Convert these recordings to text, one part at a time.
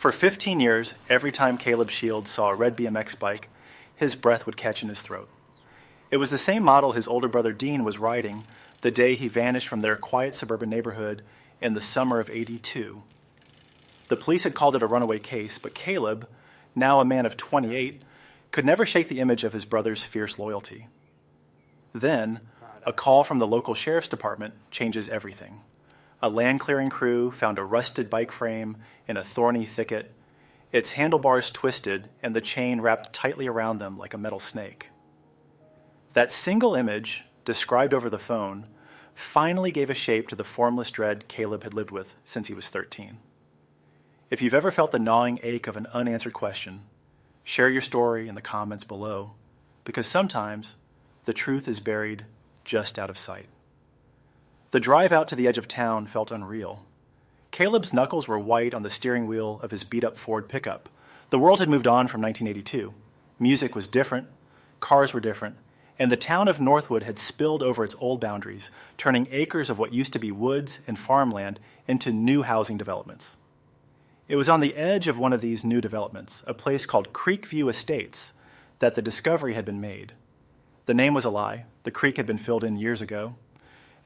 For 15 years, every time Caleb Shields saw a red BMX bike, his breath would catch in his throat. It was the same model his older brother Dean was riding the day he vanished from their quiet suburban neighborhood in the summer of '82. The police had called it a runaway case, but Caleb, now a man of 28, could never shake the image of his brother's fierce loyalty. Then, a call from the local sheriff's department changes everything. A land-clearing crew found a rusted bike frame in a thorny thicket, its handlebars twisted and the chain wrapped tightly around them like a metal snake. That single image, described over the phone, finally gave a shape to the formless dread Caleb had lived with since he was 13. If you've ever felt the gnawing ache of an unanswered question, share your story in the comments below, because sometimes the truth is buried just out of sight. The drive out to the edge of town felt unreal. Caleb's knuckles were white on the steering wheel of his beat-up Ford pickup. The world had moved on from 1982. Music was different, cars were different, and the town of Northwood had spilled over its old boundaries, turning acres of what used to be woods and farmland into new housing developments. It was on the edge of one of these new developments, a place called Creekview Estates, that the discovery had been made. The name was a lie. The creek had been filled in years ago.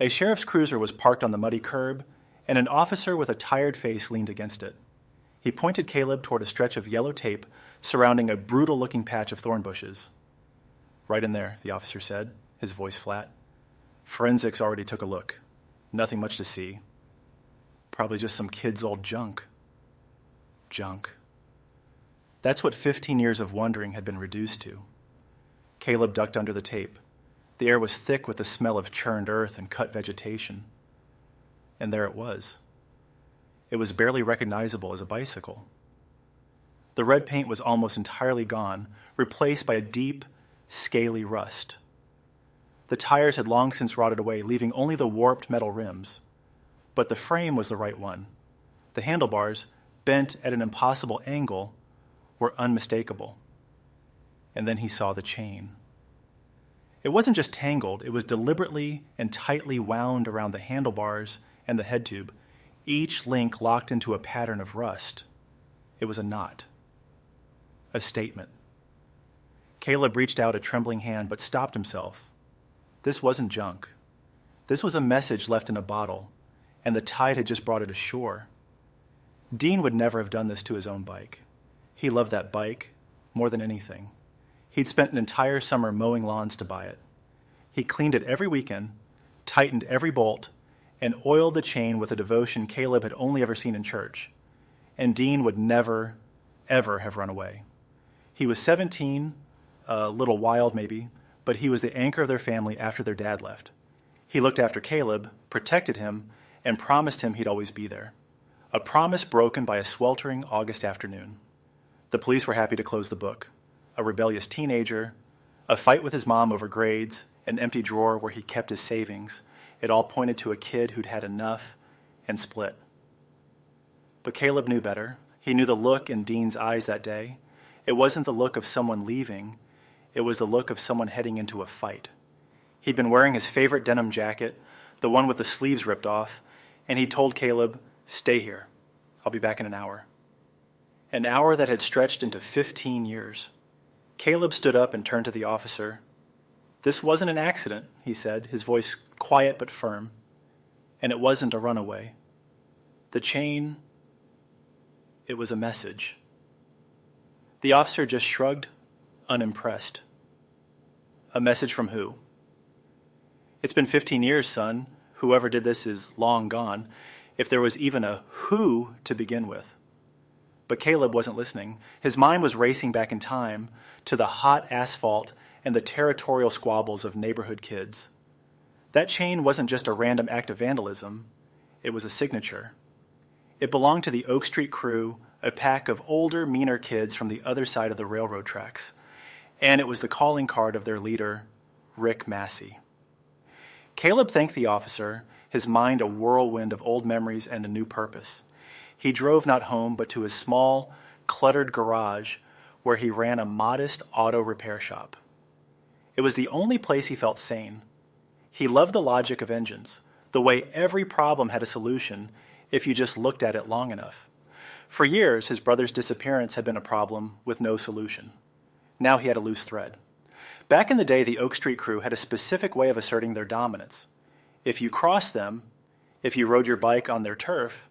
A sheriff's cruiser was parked on the muddy curb, and an officer with a tired face leaned against it. He pointed Caleb toward a stretch of yellow tape surrounding a brutal-looking patch of thorn bushes. "Right in there," the officer said, his voice flat. "Forensics already took a look. Nothing much to see. Probably just some kid's old junk." Junk. That's what 15 years of wondering had been reduced to. Caleb ducked under the tape. The air was thick with the smell of churned earth and cut vegetation. And there it was. It was barely recognizable as a bicycle. The red paint was almost entirely gone, replaced by a deep, scaly rust. The tires had long since rotted away, leaving only the warped metal rims. But the frame was the right one. The handlebars, bent at an impossible angle, were unmistakable. And then he saw the chain. It wasn't just tangled, it was deliberately and tightly wound around the handlebars and the head tube, each link locked into a pattern of rust. It was a knot. A statement. Caleb reached out a trembling hand but stopped himself. This wasn't junk. This was a message left in a bottle, and the tide had just brought it ashore. Dean would never have done this to his own bike. He loved that bike more than anything. He'd spent an entire summer mowing lawns to buy it. He cleaned it every weekend, tightened every bolt, and oiled the chain with a devotion Caleb had only ever seen in church. And Dean would never, ever have run away. He was 17, a little wild maybe, but he was the anchor of their family after their dad left. He looked after Caleb, protected him, and promised him he'd always be there. A promise broken by a sweltering August afternoon. The police were happy to close the book. A rebellious teenager, a fight with his mom over grades, an empty drawer where he kept his savings. It all pointed to a kid who'd had enough and split. But Caleb knew better. He knew the look in Dean's eyes that day. It wasn't the look of someone leaving. It was the look of someone heading into a fight. He'd been wearing his favorite denim jacket, the one with the sleeves ripped off, and he told Caleb, "Stay here. I'll be back in an hour." An hour that had stretched into 15 years. Caleb stood up and turned to the officer. "This wasn't an accident," he said, his voice quiet but firm. "And it wasn't a runaway. The chain, it was a message." The officer just shrugged, unimpressed. "A message from who?" "It's been 15 years, son. Whoever did this is long gone. If there was even a who to begin with." But Caleb wasn't listening. His mind was racing back in time to the hot asphalt and the territorial squabbles of neighborhood kids. That chain wasn't just a random act of vandalism. It was a signature. It belonged to the Oak Street crew, a pack of older, meaner kids from the other side of the railroad tracks. And it was the calling card of their leader, Rick Massey. Caleb thanked the officer, his mind a whirlwind of old memories and a new purpose. He drove not home, but to his small, cluttered garage where he ran a modest auto repair shop. It was the only place he felt sane. He loved the logic of engines, the way every problem had a solution if you just looked at it long enough. For years, his brother's disappearance had been a problem with no solution. Now he had a loose thread. Back in the day, the Oak Street crew had a specific way of asserting their dominance. If you crossed them, if you rode your bike on their turf,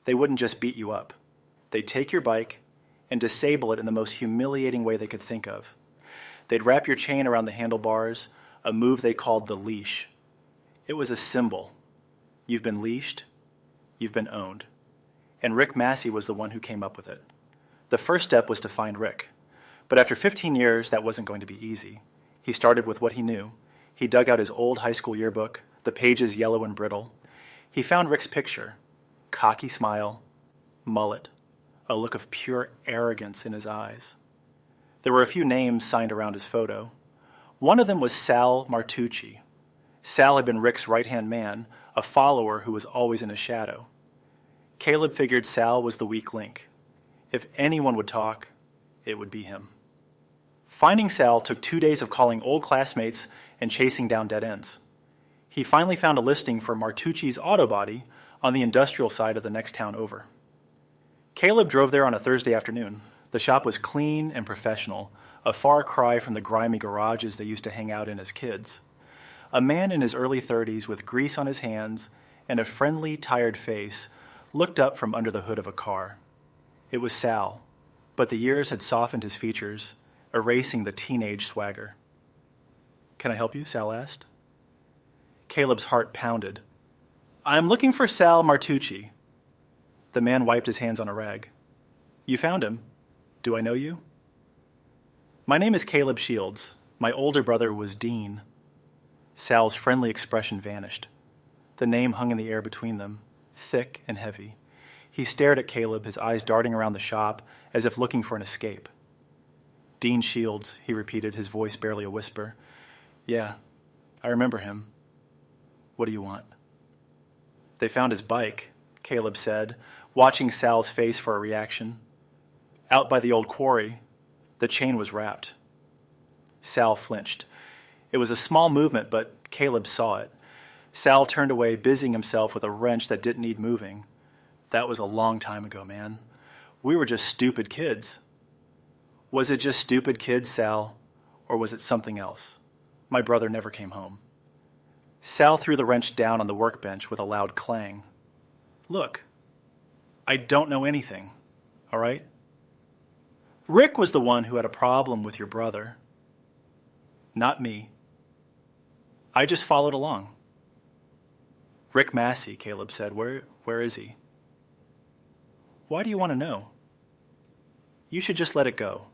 they wouldn't just beat you up. They'd take your bike and disable it in the most humiliating way they could think of. They'd wrap your chain around the handlebars, a move they called the leash. It was a symbol. You've been leashed, you've been owned. And Rick Massey was the one who came up with it. The first step was to find Rick. But after 15 years, that wasn't going to be easy. He started with what he knew. He dug out his old high school yearbook, the pages yellow and brittle. He found Rick's picture, cocky smile, mullet, a look of pure arrogance in his eyes. There were a few names signed around his photo. One of them was Sal Martucci. Sal had been Rick's right-hand man, a follower who was always in his shadow. Caleb figured Sal was the weak link. If anyone would talk, it would be him. Finding Sal took 2 days of calling old classmates and chasing down dead ends. He finally found a listing for Martucci's auto body on the industrial side of the next town over. Caleb drove there on a Thursday afternoon. The shop was clean and professional, a far cry from the grimy garages they used to hang out in as kids. A man in his early 30s with grease on his hands and a friendly, tired face looked up from under the hood of a car. It was Sal, but the years had softened his features, erasing the teenage swagger. "Can I help you?" Sal asked. Caleb's heart pounded. "I'm looking for Sal Martucci." The man wiped his hands on a rag. "You found him. Do I know you?" "My name is Caleb Shields. My older brother was Dean." Sal's friendly expression vanished. The name hung in the air between them, thick and heavy. He stared at Caleb, his eyes darting around the shop as if looking for an escape. "Dean Shields," he repeated, his voice barely a whisper. "Yeah, I remember him. What do you want?" "They found his bike," Caleb said, watching Sal's face for a reaction. "Out by the old quarry, the chain was wrapped." Sal flinched. It was a small movement, but Caleb saw it. Sal turned away, busying himself with a wrench that didn't need moving. "That was a long time ago, man. We were just stupid kids." "Was it just stupid kids, Sal, or was it something else? My brother never came home." Sal threw the wrench down on the workbench with a loud clang. "Look, I don't know anything, all right? Rick was the one who had a problem with your brother. Not me. I just followed along." "Rick Massey," Caleb said. Where is he?" "Why do you want to know?" "You should just let it go.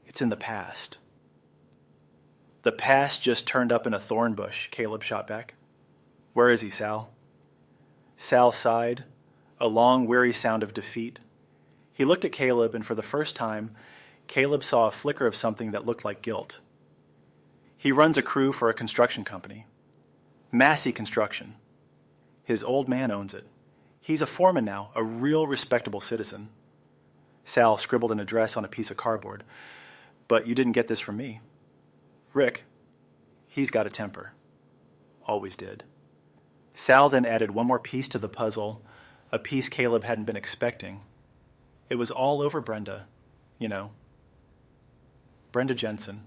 It's in the past." "The past just turned up in a thorn bush," Caleb shot back. "Where is he, Sal?" Sal sighed, a long, weary sound of defeat. He looked at Caleb, and for the first time, Caleb saw a flicker of something that looked like guilt. "He runs a crew for a construction company. Massey Construction. His old man owns it. He's a foreman now, a real respectable citizen." Sal scribbled an address on a piece of cardboard. "But you didn't get this from me. Rick, he's got a temper. Always did." Sal then added one more piece to the puzzle, a piece Caleb hadn't been expecting. It was all over Brenda, you know. Brenda Jensen.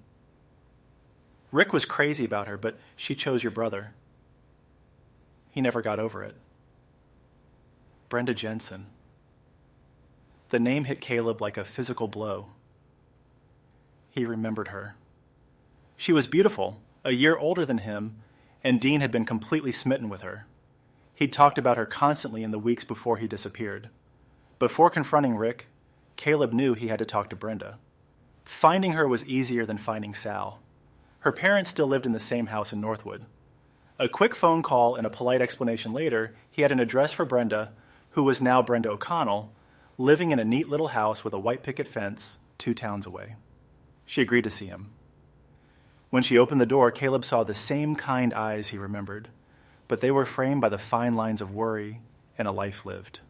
Rick was crazy about her, but she chose your brother. He never got over it. Brenda Jensen. The name hit Caleb like a physical blow. He remembered her. She was beautiful, a year older than him, and Dean had been completely smitten with her. He'd talked about her constantly in the weeks before he disappeared. Before confronting Rick, Caleb knew he had to talk to Brenda. Finding her was easier than finding Sal. Her parents still lived in the same house in Northwood. A quick phone call and a polite explanation later, he had an address for Brenda, who was now Brenda O'Connell, living in a neat little house with a white picket fence 2 towns away. She agreed to see him. When she opened the door, Caleb saw the same kind eyes he remembered, but they were framed by the fine lines of worry and a life lived.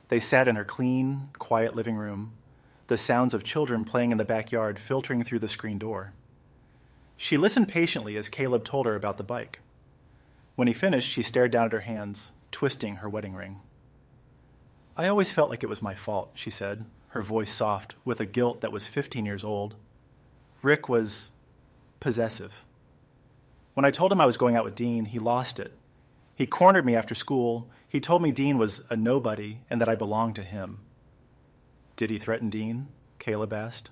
They sat in her clean, quiet living room, the sounds of children playing in the backyard filtering through the screen door. She listened patiently as Caleb told her about the bike. When he finished, she stared down at her hands, twisting her wedding ring. I always felt like it was my fault, she said, her voice soft, with a guilt that was 15 years old. Rick was possessive. When I told him I was going out with Dean, he lost it. He cornered me after school. He told me Dean was a nobody and that I belonged to him. Did he threaten Dean? Caleb asked.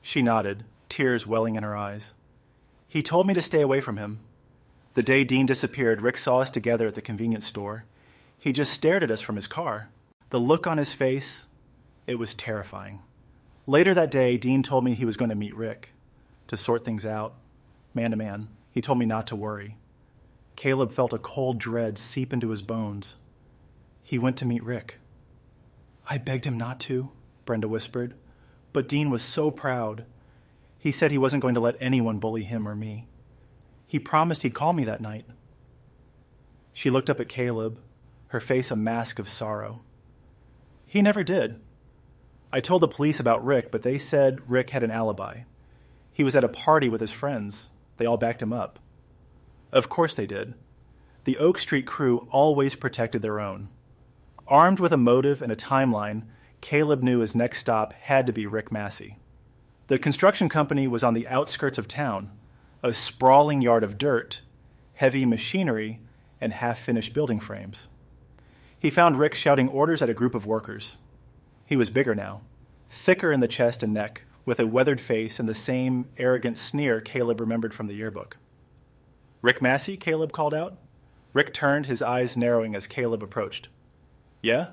She nodded, tears welling in her eyes. He told me to stay away from him. The day Dean disappeared, Rick saw us together at the convenience store. He just stared at us from his car. The look on his face, it was terrifying. Later that day, Dean told me he was going to meet Rick to sort things out, man to man. He told me not to worry. Caleb felt a cold dread seep into his bones. He went to meet Rick. I begged him not to, Brenda whispered, but Dean was so proud. He said he wasn't going to let anyone bully him or me. He promised he'd call me that night. She looked up at Caleb, her face a mask of sorrow. He never did. I told the police about Rick, but they said Rick had an alibi. He was at a party with his friends. They all backed him up. Of course they did. The Oak Street crew always protected their own. Armed with a motive and a timeline, Caleb knew his next stop had to be Rick Massey. The construction company was on the outskirts of town, a sprawling yard of dirt, heavy machinery, and half-finished building frames. He found Rick shouting orders at a group of workers. He was bigger now, thicker in the chest and neck, with a weathered face and the same arrogant sneer Caleb remembered from the yearbook. Rick Massey, Caleb called out. Rick turned, his eyes narrowing as Caleb approached. Yeah?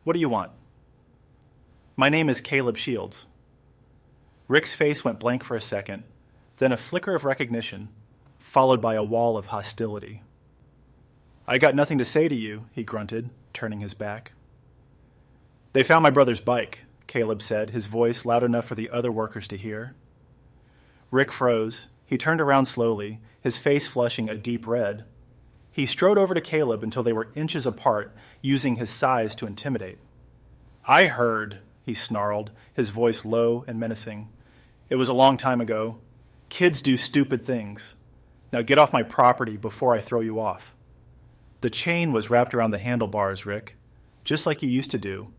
What do you want? My name is Caleb Shields. Rick's face went blank for a second, then a flicker of recognition, followed by a wall of hostility. I got nothing to say to you, he grunted, turning his back. They found my brother's bike, Caleb said, his voice loud enough for the other workers to hear. Rick froze. He turned around slowly, his face flushing a deep red. He strode over to Caleb until they were inches apart, using his size to intimidate. I heard, he snarled, his voice low and menacing. It was a long time ago. Kids do stupid things. Now get off my property before I throw you off. The chain was wrapped around the handlebars, Rick, just like you used to do.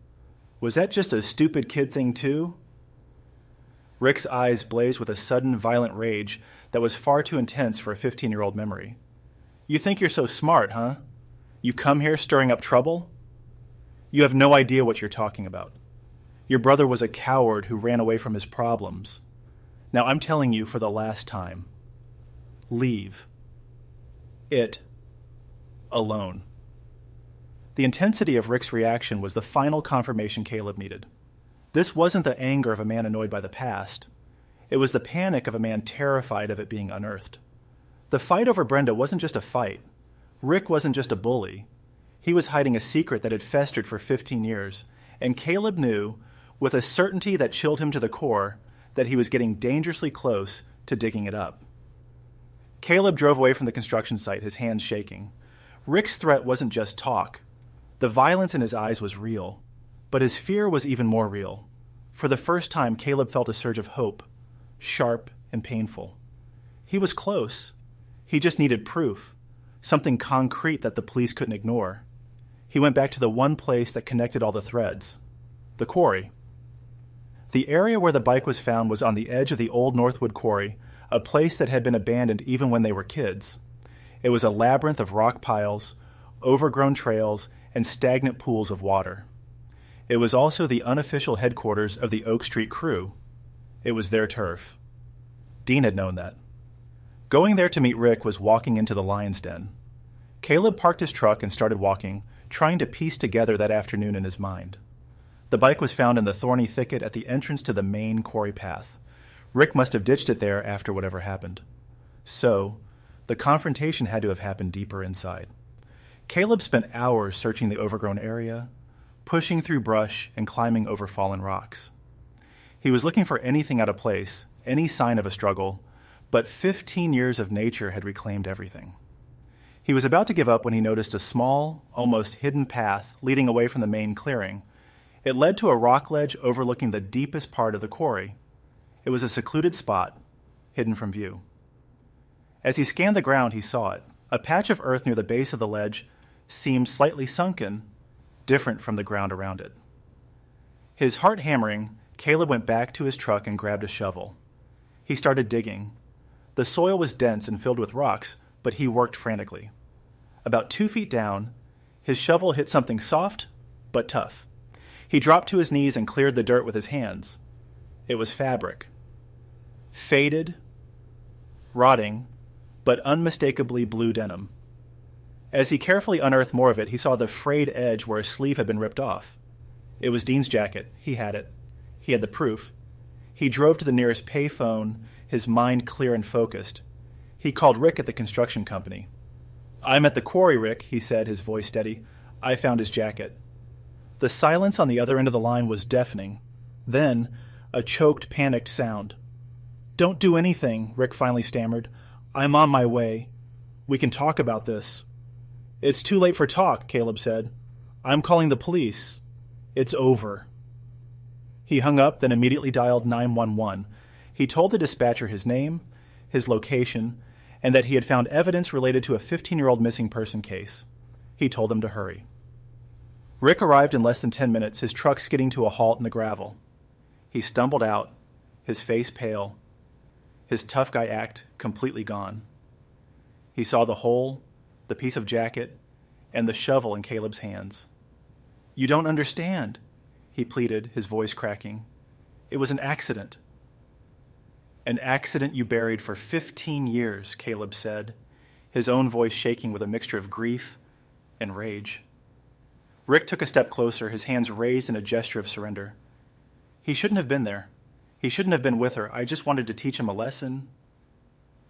Was that just a stupid kid thing too? Rick's eyes blazed with a sudden violent rage that was far too intense for a 15-year-old memory. You think you're so smart, huh? You come here stirring up trouble? You have no idea what you're talking about. Your brother was a coward who ran away from his problems. Now I'm telling you for the last time. Leave. It. Alone. The intensity of Rick's reaction was the final confirmation Caleb needed. This wasn't the anger of a man annoyed by the past. It was the panic of a man terrified of it being unearthed. The fight over Brenda wasn't just a fight. Rick wasn't just a bully. He was hiding a secret that had festered for 15 years, and Caleb knew, with a certainty that chilled him to the core, that he was getting dangerously close to digging it up. Caleb drove away from the construction site, his hands shaking. Rick's threat wasn't just talk. The violence in his eyes was real, but his fear was even more real. For the first time, Caleb felt a surge of hope, sharp and painful. He was close. He just needed proof, something concrete that the police couldn't ignore. He went back to the one place that connected all the threads, the quarry. The area where the bike was found was on the edge of the old Northwood Quarry, a place that had been abandoned even when they were kids. It was a labyrinth of rock piles, overgrown trails, and stagnant pools of water. It was also the unofficial headquarters of the Oak Street crew. It was their turf. Dean had known that. Going there to meet Rick was walking into the lion's den. Caleb parked his truck and started walking, trying to piece together that afternoon in his mind. The bike was found in the thorny thicket at the entrance to the main quarry path. Rick must have ditched it there after whatever happened. So, the confrontation had to have happened deeper inside. Caleb spent hours searching the overgrown area, pushing through brush and climbing over fallen rocks. He was looking for anything out of place, any sign of a struggle, but 15 years of nature had reclaimed everything. He was about to give up when he noticed a small, almost hidden path leading away from the main clearing. It led to a rock ledge overlooking the deepest part of the quarry. It was a secluded spot, hidden from view. As he scanned the ground, he saw it. A patch of earth near the base of the ledge seemed slightly sunken, different from the ground around it. His heart hammering, Caleb went back to his truck and grabbed a shovel. He started digging. The soil was dense and filled with rocks, but he worked frantically. About 2 feet down, his shovel hit something soft but tough. He dropped to his knees and cleared the dirt with his hands. It was fabric. Faded, rotting, but unmistakably blue denim. As he carefully unearthed more of it, he saw the frayed edge where a sleeve had been ripped off. It was Dean's jacket. He had it. He had the proof. He drove to the nearest payphone, his mind clear and focused. He called Rick at the construction company. "I'm at the quarry, Rick," he said, his voice steady. "I found his jacket." The silence on the other end of the line was deafening. Then, a choked, panicked sound. "Don't do anything," Rick finally stammered. "I'm on my way. We can talk about this." "It's too late for talk," Caleb said. "I'm calling the police. It's over." He hung up, then immediately dialed 911. He told the dispatcher his name, his location, and that he had found evidence related to a 15-year-old missing person case. He told them to hurry. Rick arrived in less than 10 minutes, his truck skidding to a halt in the gravel. He stumbled out, his face pale, his tough guy act completely gone. He saw the hole, the piece of jacket, and the shovel in Caleb's hands. "You don't understand," he pleaded, his voice cracking. "It was an accident." "An accident you buried for 15 years, Caleb said, his own voice shaking with a mixture of grief and rage. Rick took a step closer, his hands raised in a gesture of surrender. "He shouldn't have been there. He shouldn't have been with her. I just wanted to teach him a lesson,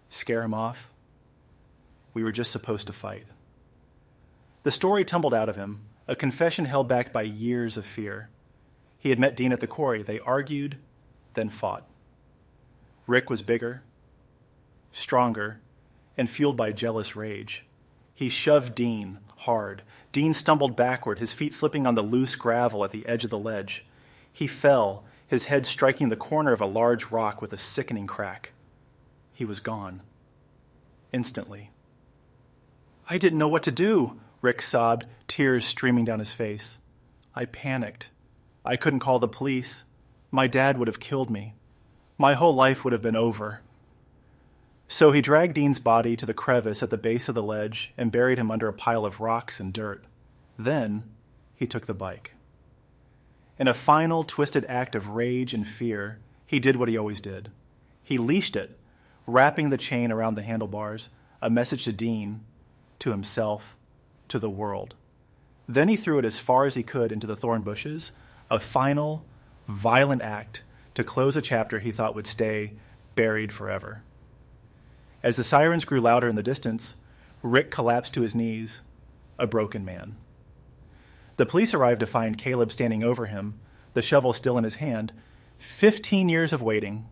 scare him off. We were just supposed to fight." The story tumbled out of him, a confession held back by years of fear. He had met Dean at the quarry. They argued, then fought. Rick was bigger, stronger, and fueled by jealous rage. He shoved Dean hard. Dean stumbled backward, his feet slipping on the loose gravel at the edge of the ledge. He fell, his head striking the corner of a large rock with a sickening crack. He was gone. Instantly. "I didn't know what to do," Rick sobbed, tears streaming down his face. "I panicked. I couldn't call the police. My dad would have killed me. My whole life would have been over." So he dragged Dean's body to the crevice at the base of the ledge and buried him under a pile of rocks and dirt. Then he took the bike. In a final, twisted act of rage and fear, he did what he always did. He leashed it, wrapping the chain around the handlebars, a message to Dean, to himself, to the world. Then he threw it as far as he could into the thorn bushes, a final, violent act to close a chapter he thought would stay buried forever. As the sirens grew louder in the distance, Rick collapsed to his knees, a broken man. The police arrived to find Caleb standing over him, the shovel still in his hand. 15 years of waiting,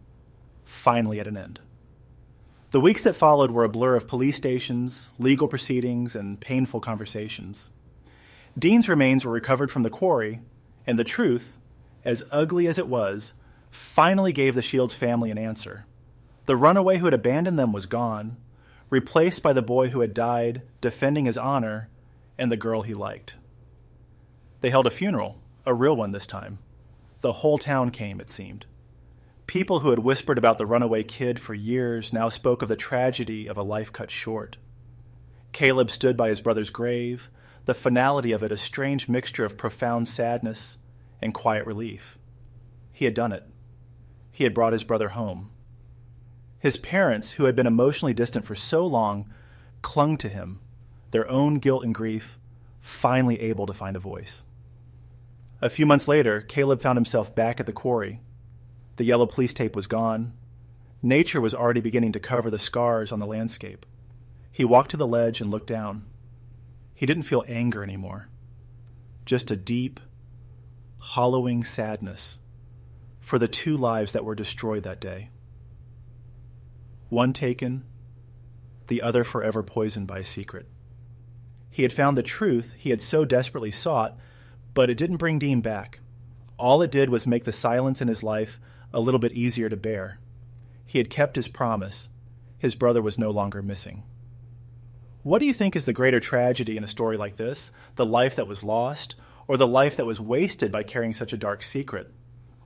finally at an end. The weeks that followed were a blur of police stations, legal proceedings, and painful conversations. Dean's remains were recovered from the quarry, and the truth, as ugly as it was, finally gave the Shields family an answer. The runaway who had abandoned them was gone, replaced by the boy who had died defending his honor and the girl he liked. They held a funeral, a real one this time. The whole town came, it seemed. People who had whispered about the runaway kid for years now spoke of the tragedy of a life cut short. Caleb stood by his brother's grave, the finality of it a strange mixture of profound sadness and quiet relief. He had done it. He had brought his brother home. His parents, who had been emotionally distant for so long, clung to him, their own guilt and grief finally able to find a voice. A few months later, Caleb found himself back at the quarry. The yellow police tape was gone. Nature was already beginning to cover the scars on the landscape. He walked to the ledge and looked down. He didn't feel anger anymore, just a deep, hollowing sadness for the 2 lives that were destroyed that day. One taken, the other forever poisoned by a secret. He had found the truth he had so desperately sought, but it didn't bring Dean back. All it did was make the silence in his life a little bit easier to bear. He had kept his promise. His brother was no longer missing. What do you think is the greater tragedy in a story like this? The life that was lost, or the life that was wasted by carrying such a dark secret?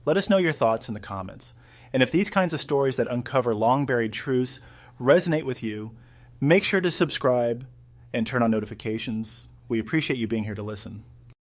Let us know your thoughts in the comments. And if these kinds of stories that uncover long-buried truths resonate with you, make sure to subscribe and turn on notifications. We appreciate you being here to listen.